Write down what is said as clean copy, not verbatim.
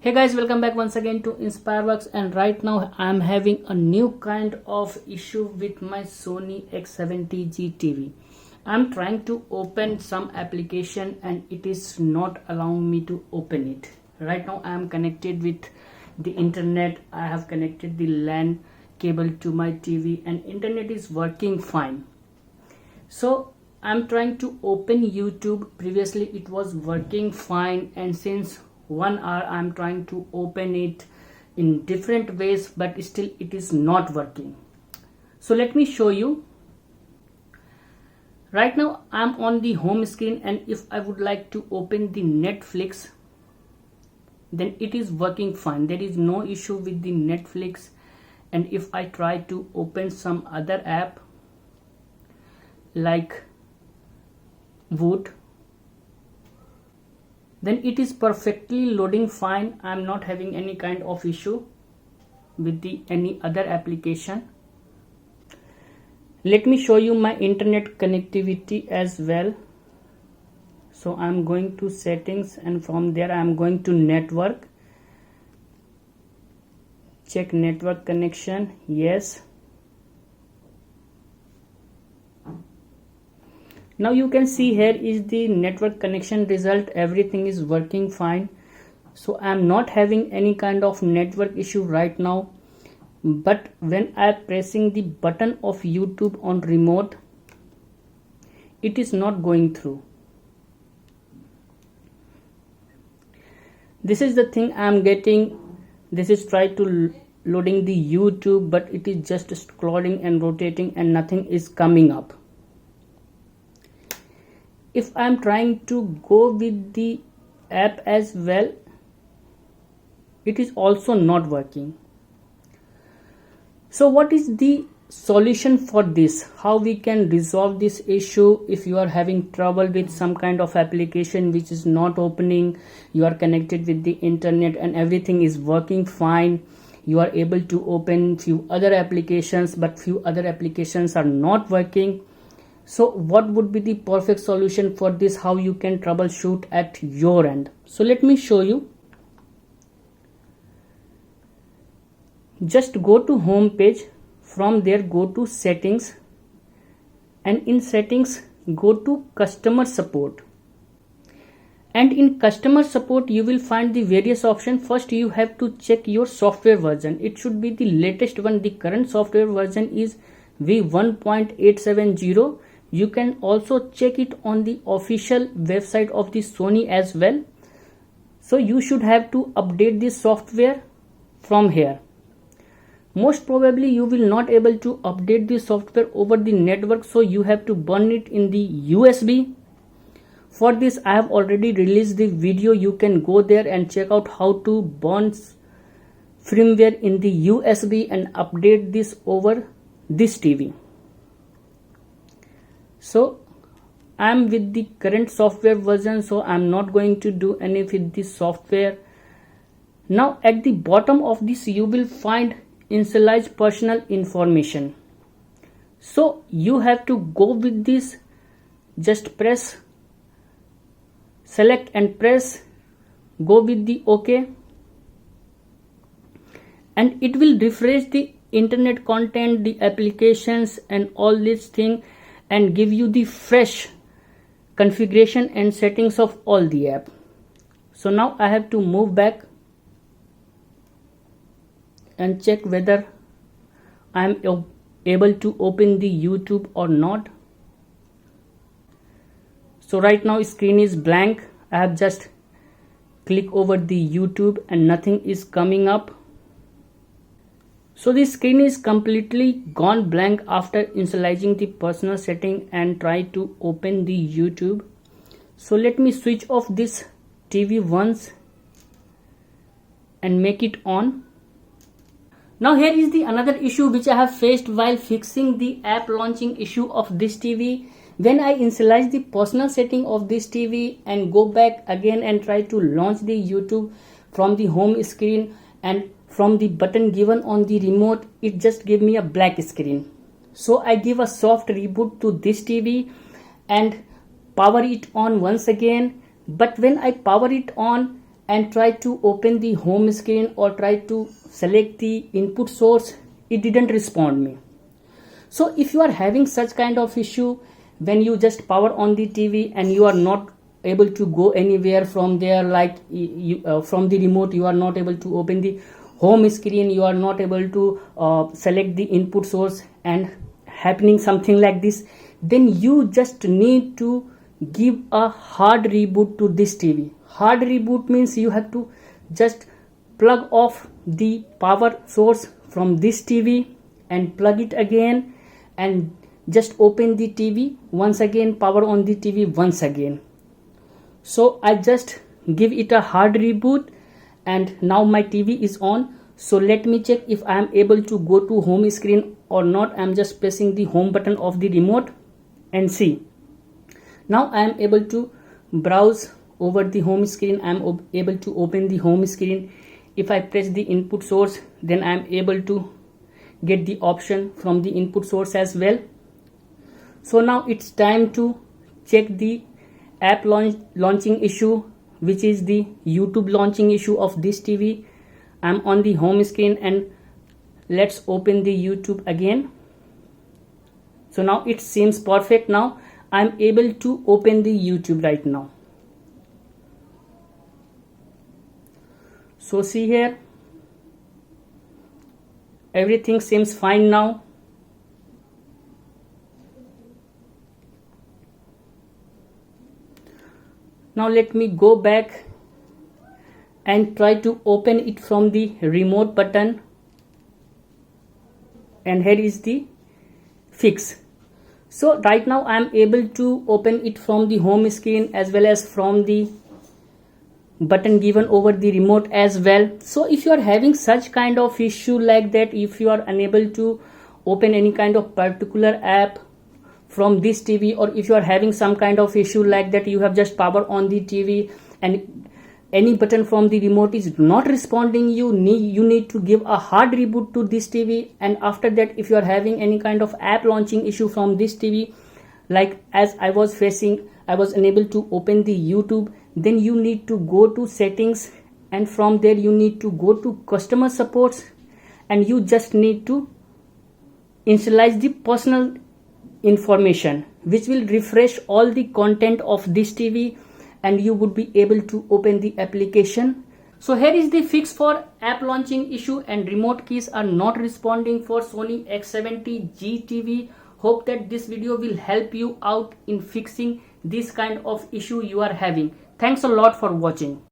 Hey guys, welcome back once again to Inspireworks, and right now I am having a new kind of issue with my Sony X70G TV. I am trying to open some application and it is not allowing me to open it. Right now I am connected with the internet. I have connected the LAN cable to my TV and internet is working fine. So I'm trying to open YouTube. Previously it was working fine, and since 1 hour I'm trying to open it in different ways, but still it is not working. So let me show you. Right now I'm on the home screen, and if I would like to open the Netflix, then it is working fine. There is no issue with the Netflix. And if I try to open some other app like Voot, then it is perfectly loading fine. I am not having any kind of issue with any other application. Let me show you my internet connectivity as well. So I am going to settings, and from there I am going to network. Check network connection. Yes. Now you can see here is the network connection result. Everything is working fine. So I am not having any kind of network issue right now. But when I am pressing the button of YouTube on remote, it is not going through. This is the thing I am getting. This is try to loading the YouTube, but it is just scrolling and rotating and nothing is coming up. If I am trying to go with the app as well, it is also not working. So what is the solution for this? How we can resolve this issue? If you are having trouble with some kind of application which is not opening, you are connected with the internet and everything is working fine, you are able to open few other applications, but few other applications are not working. So what would be the perfect solution for this? How you can troubleshoot at your end? So let me show you. Just go to home page. From there go to settings, and in settings go to customer support. And in customer support you will find the various options. First you have to check your software version. It should be the latest one. The current software version is v1.870. You can also check it on the official website of the Sony as well. So you should have to update this software from here. Most probably you will not able to update the software over the network, so you have to burn it in the USB. For this I have already released the video. You can go there and check out how to burn firmware in the USB and update this over this TV. So I am with the current software version, so I am not going to do any with this software. Now at the bottom of this you will find initialize personal information. So you have to go with this. Just press select and press go with the OK, and it will refresh the internet content, the applications and all this thing, and give you the fresh configuration and settings of all the app. So now I have to move back and check whether I am able to open the YouTube or not. So right now screen is blank. I have just clicked over the YouTube and nothing is coming up. So the screen is completely gone blank after initializing the personal setting and try to open the YouTube. So let me switch off this TV once and make it on. Now here is the another issue which I have faced while fixing the app launching issue of this TV. When I initialize the personal setting of this TV and go back again and try to launch the YouTube from the home screen and from the button given on the remote, it just gave me a black screen. So I give a soft reboot to this TV and power it on once again. But when I power it on and try to open the home screen or try to select the input source, it didn't respond me. So if you are having such kind of issue when you just power on the TV and you are not able to go anywhere from there, like from the remote you are not able to open the home screen, you are not able to select the input source, and happening something like this, then you just need to give a hard reboot to this TV. Hard reboot means you have to just plug off the power source from this TV and plug it again and just open the TV once again, power on the TV once again. So I just give it a hard reboot and now my TV is on. So let me check if I am able to go to home screen or not. I am just pressing the home button of the remote and see. Now I am able to browse over the home screen. I am able to open the home screen. If I press the input source, then I am able to get the option from the input source as well. So now it's time to check the app launching issue, which is the YouTube launching issue of this TV. I'm on the home screen and let's open the YouTube again. So now it seems perfect. Now I'm able to open the YouTube right now. So see here, everything seems fine now. Now let me go back and try to open it from the remote button, and here is the fix. So right now I am able to open it from the home screen as well as from the button given over the remote as well. So if you are having such kind of issue like that, if you are unable to open any kind of particular app from this TV, or if you are having some kind of issue like that, you have just power on the TV and any button from the remote is not responding, you need to give a hard reboot to this TV. And after that, if you are having any kind of app launching issue from this TV, like as I was facing, I was unable to open the YouTube, then you need to go to settings, and from there you need to go to customer supports, and you just need to initialize the personal information, which will refresh all the content of this TV, and you would be able to open the application. So here is the fix for app launching issue and remote keys are not responding for Sony X70G TV. Hope that this video will help you out in fixing this kind of issue you are having. Thanks a lot for watching.